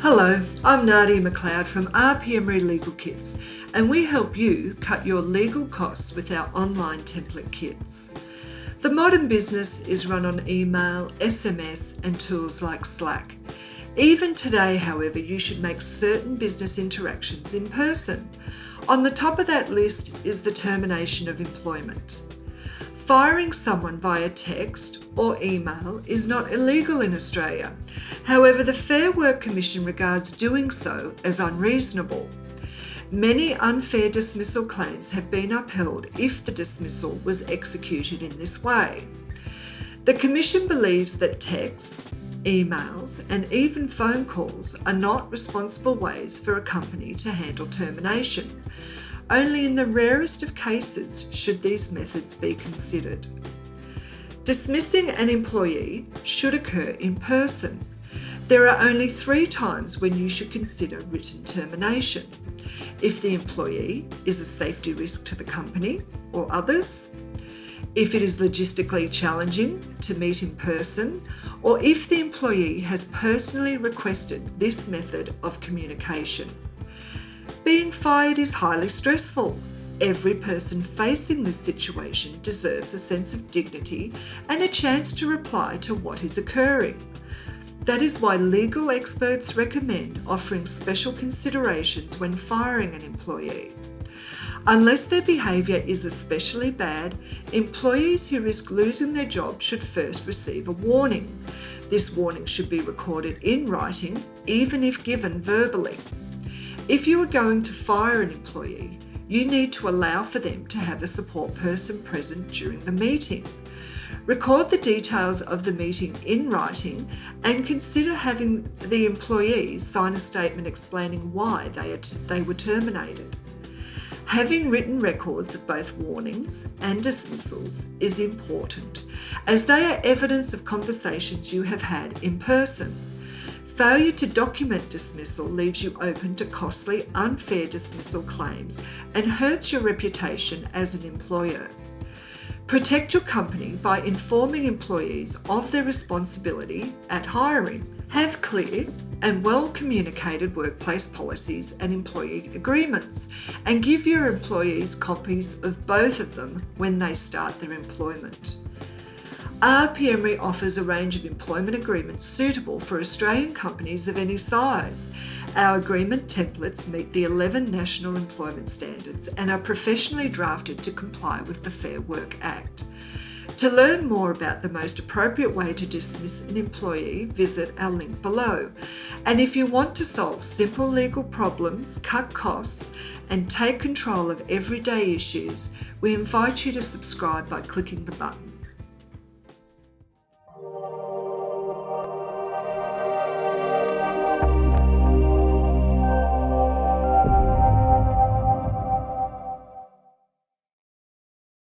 Hello, I'm Nadia MacLeod from RP Emery Legal Kits, and we help you cut your legal costs with our online template kits. The modern business is run on email, SMS, and tools like Slack. Even today, however, you should make certain business interactions in person. On the top of that list is the termination of employment. Firing someone via text or email is not illegal in Australia. However, the Fair Work Commission regards doing so as unreasonable. Many unfair dismissal claims have been upheld if the dismissal was executed in this way. The Commission believes that texts, emails, and even phone calls are not responsible ways for a company to handle termination. Only in the rarest of cases should these methods be considered. Dismissing an employee should occur in person. There are only 3 times when you should consider written termination: if the employee is a safety risk to the company or others, if it is logistically challenging to meet in person, or if the employee has personally requested this method of communication. Being fired is highly stressful. Every person facing this situation deserves a sense of dignity and a chance to reply to what is occurring. That is why legal experts recommend offering special considerations when firing an employee. Unless their behaviour is especially bad, employees who risk losing their job should first receive a warning. This warning should be recorded in writing, even if given verbally. If you are going to fire an employee, you need to allow for them to have a support person present during the meeting. Record the details of the meeting in writing and consider having the employee sign a statement explaining why they were terminated. Having written records of both warnings and dismissals is important, as they are evidence of conversations you have had in person. Failure to document dismissal leaves you open to costly, unfair dismissal claims and hurts your reputation as an employer. Protect your company by informing employees of their responsibility at hiring. Have clear and well-communicated workplace policies and employee agreements, and give your employees copies of both of them when they start their employment. RP Emery offers a range of employment agreements suitable for Australian companies of any size. Our agreement templates meet the 11 national employment standards and are professionally drafted to comply with the Fair Work Act. To learn more about the most appropriate way to dismiss an employee, visit our link below. And if you want to solve simple legal problems, cut costs, and take control of everyday issues, we invite you to subscribe by clicking the button.